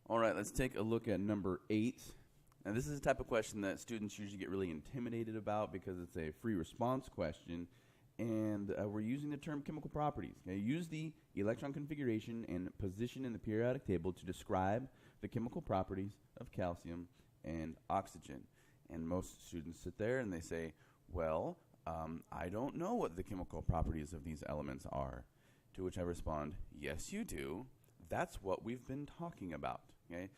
All right, let's take a look at number 8. Now, this is the type of question that students usually get really intimidated about because it's a free response question, and we're using the term chemical properties. Okay? Use the electron configuration and position in the periodic table to describe the chemical properties of calcium and oxygen. And most students sit there and they say, well, I don't know what the chemical properties of these elements are. To which I respond, yes, you do. That's what we've been talking about. Okay?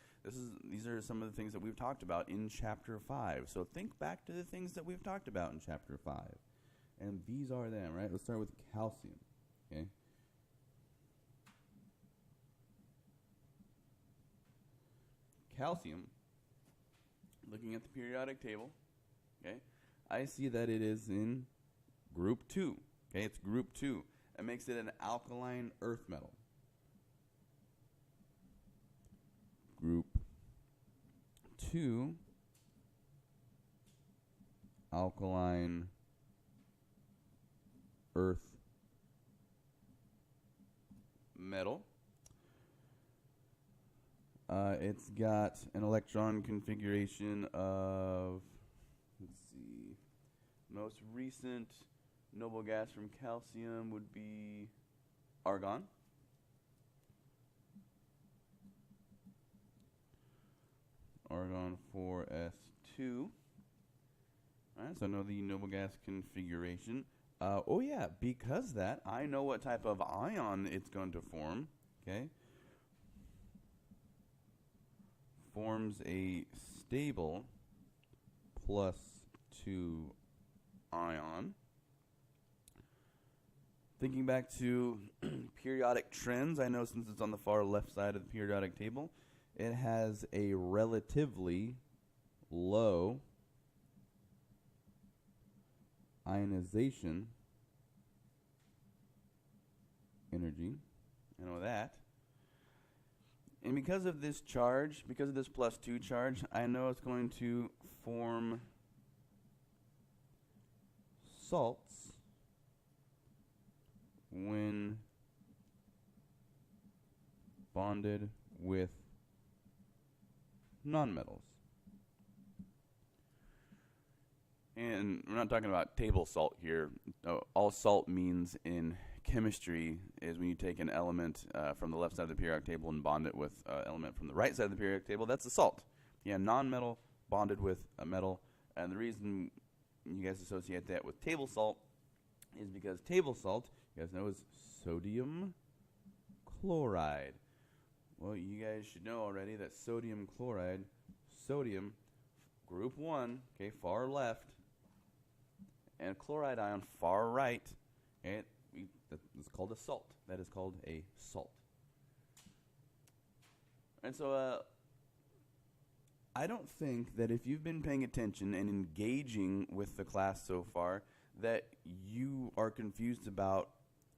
These are some of the things that we've talked about in Chapter 5. So think back to the things that we've talked about in Chapter 5. And these are them, right? Let's start with calcium. Okay? Calcium, looking at the periodic table, okay, I see that it is in group 2. Okay, it's group 2. That makes it an alkaline earth metal. Group 2, alkaline earth metal. It's got an electron configuration of, let's see, most recent noble gas from calcium would be argon. Argon 4s2. All right, so I know the noble gas configuration. Oh yeah, because that, I know what type of ion it's going to form. Okay. Forms a stable +2 ion. Thinking back to periodic trends, I know since it's on the far left side of the periodic table, it has a relatively low ionization energy. I know that. And because of this charge, because of this +2 charge, I know it's going to form salts when bonded with nonmetals. And we're not talking about table salt here. All salt means in chemistry is when you take an element from the left side of the periodic table and bond it with an element from the right side of the periodic table. That's a salt. Yeah, non-metal bonded with a metal. And the reason you guys associate that with table salt is because table salt, you guys know, is sodium chloride. Well, you guys should know already that sodium chloride, sodium, group 1, okay, far left, and chloride ion, far right, and that's called a salt. That is called a salt. And so I don't think that if you've been paying attention and engaging with the class so far that you are confused about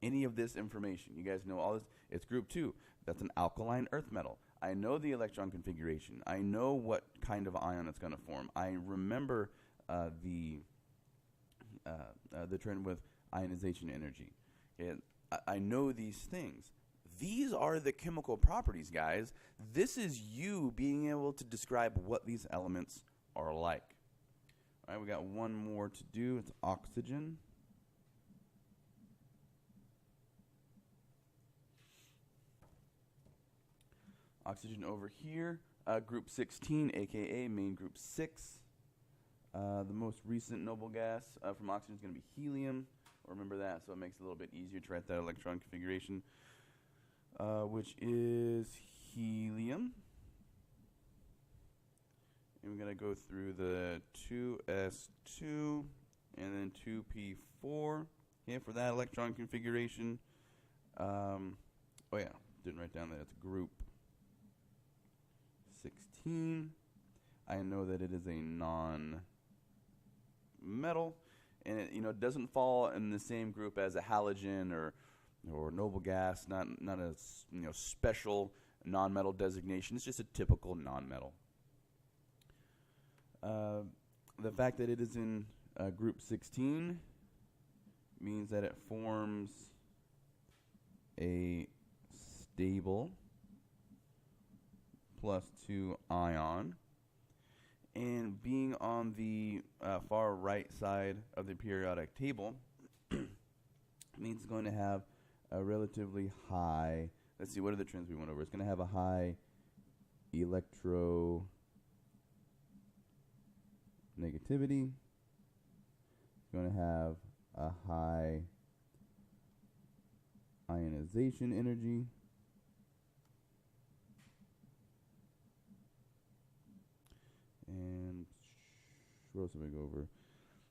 any of this information. You guys know all this. It's group 2. That's an alkaline earth metal. I know the electron configuration. I know what kind of ion it's going to form. I remember the trend with ionization energy. Okay? I know these things. These are the chemical properties, guys. This is you being able to describe what these elements are like. All right, we got one more to do. It's oxygen. Oxygen over here, group 16, aka main group 6. The most recent noble gas from oxygen is going to be helium. Remember that, so it makes it a little bit easier to write that electron configuration, which is helium. And we're going to go through the 2s2 and then 2p4. Okay, for that electron configuration. Oh yeah, didn't write down that it's group 16. I know that it is a non-metal, and it doesn't fall in the same group as a halogen or noble gas. Not a special non-metal designation. It's just a typical non-metal. The fact that it is in group 16 means that it forms a stable 2+ ion. And being on the far right side of the periodic table means it's going to have a relatively high, let's see, what are the trends we went over? It's going to have a high electronegativity. It's going to have a high ionization energy. And what else did I go over?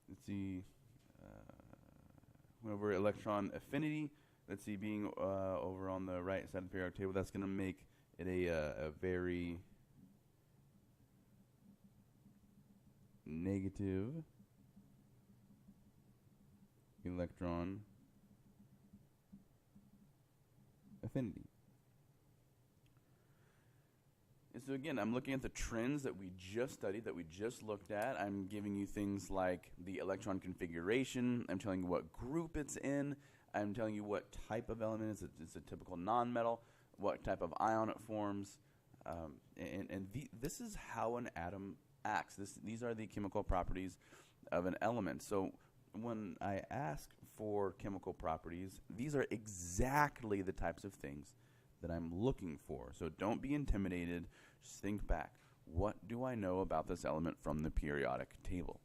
Let's see. Went over electron affinity. Let's see, being over on the right side of the periodic table, that's going to make it a very negative electron affinity. And so again, I'm looking at the trends that we just studied, that we just looked at. I'm giving you things like the electron configuration. I'm telling you what group it's in. I'm telling you what type of element it is. It's a typical nonmetal, what type of ion it forms. This is how an atom acts. These are the chemical properties of an element. So when I ask for chemical properties, these are exactly the types of things that I'm looking for. So don't be intimidated. Just think back. What do I know about this element from the periodic table?